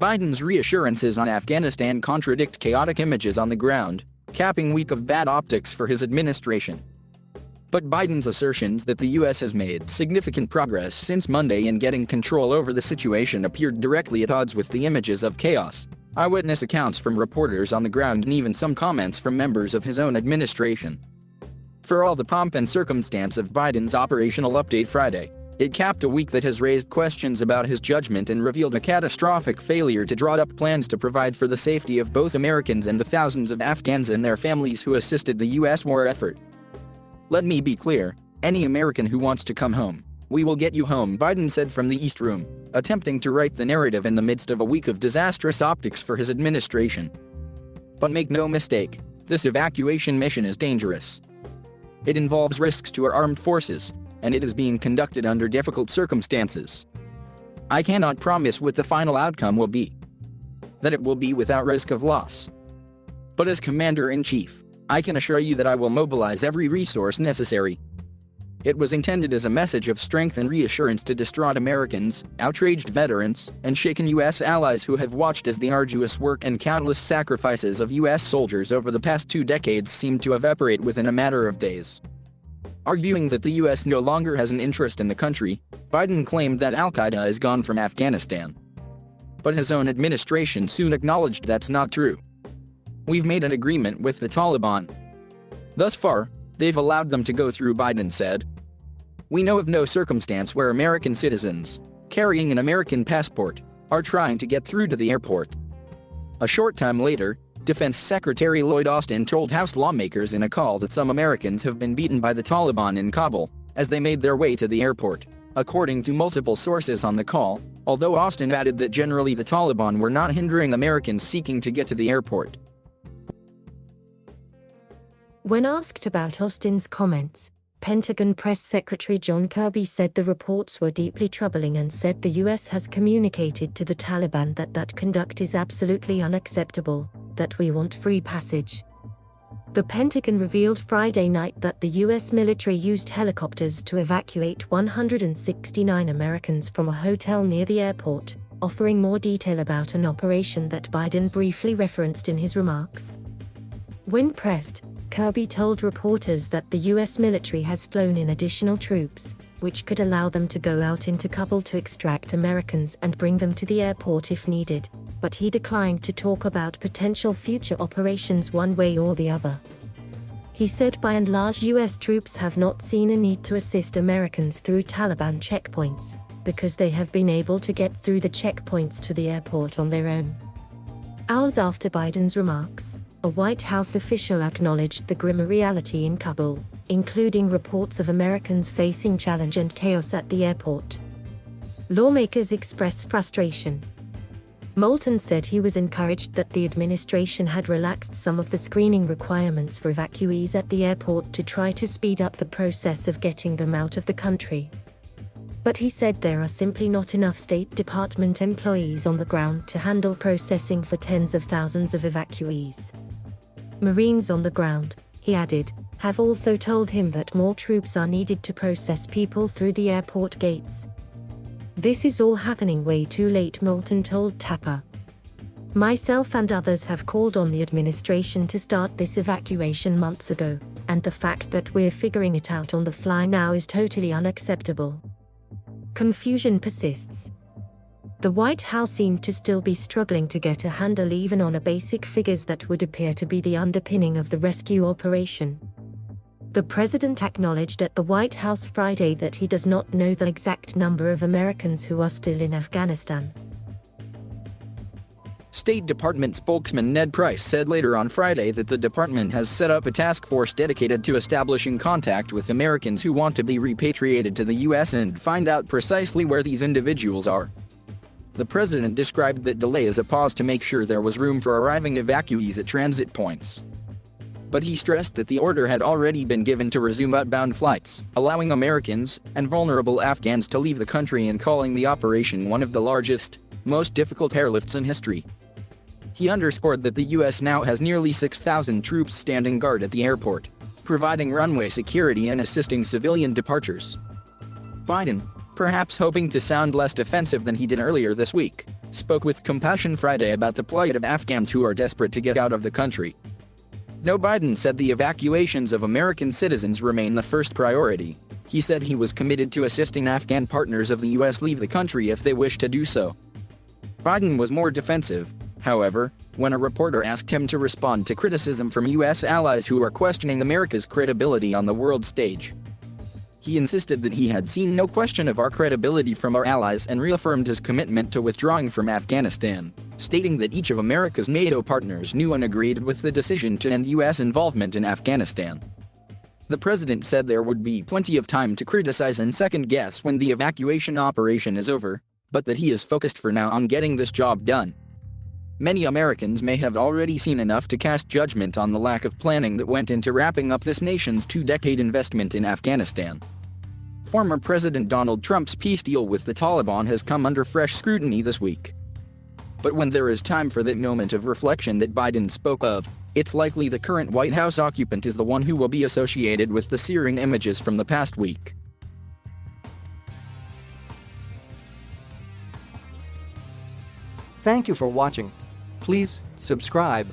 Biden's reassurances on Afghanistan contradict chaotic images on the ground, capping week of bad optics for his administration. But Biden's assertions that the U.S. has made significant progress since Monday in getting control over the situation appeared directly at odds with the images of chaos, eyewitness accounts from reporters on the ground, and even some comments from members of his own administration. For all the pomp and circumstance of Biden's operational update Friday, it capped a week that has raised questions about his judgment and revealed a catastrophic failure to draw up plans to provide for the safety of both Americans and the thousands of Afghans and their families who assisted the U.S. war effort. "Let me be clear, any American who wants to come home, we will get you home," Biden said from the East Room, attempting to right the narrative in the midst of a week of disastrous optics for his administration. But make no mistake, this evacuation mission is dangerous. It involves risks to our armed forces, and it is being conducted under difficult circumstances. I cannot promise what the final outcome will be. That it will be without risk of loss. But as Commander-in-Chief, I can assure you that I will mobilize every resource necessary. It was intended as a message of strength and reassurance to distraught Americans, outraged veterans, and shaken U.S. allies who have watched as the arduous work and countless sacrifices of U.S. soldiers over the past 2 decades seemed to evaporate within a matter of days. Arguing that the U.S. no longer has an interest in the country, Biden claimed that Al-Qaeda is gone from Afghanistan. But his own administration soon acknowledged that's not true. "We've made an agreement with the Taliban. Thus far, they've allowed them to go through," Biden said. "We know of no circumstance where American citizens, carrying an American passport, are trying to get through to the airport." A short time later, Defense Secretary Lloyd Austin told House lawmakers in a call that some Americans have been beaten by the Taliban in Kabul as they made their way to the airport, according to multiple sources on the call, although Austin added that generally the Taliban were not hindering Americans seeking to get to the airport. When asked about Austin's comments, Pentagon Press Secretary John Kirby said the reports were deeply troubling and said the U.S. has communicated to the Taliban that conduct is absolutely unacceptable, that we want free passage. The Pentagon revealed Friday night that the U.S. military used helicopters to evacuate 169 Americans from a hotel near the airport, offering more detail about an operation that Biden briefly referenced in his remarks. When pressed, Kirby told reporters that the U.S. military has flown in additional troops, which could allow them to go out into Kabul to extract Americans and bring them to the airport if needed, but he declined to talk about potential future operations one way or the other. He said by and large U.S. troops have not seen a need to assist Americans through Taliban checkpoints, because they have been able to get through the checkpoints to the airport on their own. Hours after Biden's remarks, a White House official acknowledged the grim reality in Kabul, including reports of Americans facing challenge and chaos at the airport. Lawmakers expressed frustration. Moulton said he was encouraged that the administration had relaxed some of the screening requirements for evacuees at the airport to try to speed up the process of getting them out of the country. But he said there are simply not enough State Department employees on the ground to handle processing for tens of thousands of evacuees. Marines on the ground, he added, have also told him that more troops are needed to process people through the airport gates. "This is all happening way too late," Moulton told Tapper. "Myself and others have called on the administration to start this evacuation months ago, and the fact that we're figuring it out on the fly now is totally unacceptable." Confusion persists. The White House seemed to still be struggling to get a handle even on basic figures that would appear to be the underpinning of the rescue operation. The president acknowledged at the White House Friday that he does not know the exact number of Americans who are still in Afghanistan. State Department spokesman Ned Price said later on Friday that the department has set up a task force dedicated to establishing contact with Americans who want to be repatriated to the U.S. and find out precisely where these individuals are. The president described that delay as a pause to make sure there was room for arriving evacuees at transit points. But he stressed that the order had already been given to resume outbound flights, allowing Americans and vulnerable Afghans to leave the country and calling the operation one of the largest, most difficult airlifts in history. He underscored that the U.S. now has nearly 6,000 troops standing guard at the airport, providing runway security and assisting civilian departures. Biden, perhaps hoping to sound less defensive than he did earlier this week, spoke with Compassion Friday about the plight of Afghans who are desperate to get out of the country. No, Biden said the evacuations of American citizens remain the first priority. He said he was committed to assisting Afghan partners of the U.S. leave the country if they wish to do so. Biden was more defensive, however, when a reporter asked him to respond to criticism from U.S. allies who are questioning America's credibility on the world stage. He insisted that he had seen no question of our credibility from our allies and reaffirmed his commitment to withdrawing from Afghanistan, stating that each of America's NATO partners knew and agreed with the decision to end U.S. involvement in Afghanistan. The president said there would be plenty of time to criticize and second-guess when the evacuation operation is over, but that he is focused for now on getting this job done. Many Americans may have already seen enough to cast judgment on the lack of planning that went into wrapping up this nation's two-decade investment in Afghanistan. Former President Donald Trump's peace deal with the Taliban has come under fresh scrutiny this week. But when there is time for that moment of reflection that Biden spoke of, it's likely the current White House occupant is the one who will be associated with the searing images from the past week. Thank you for watching. Please subscribe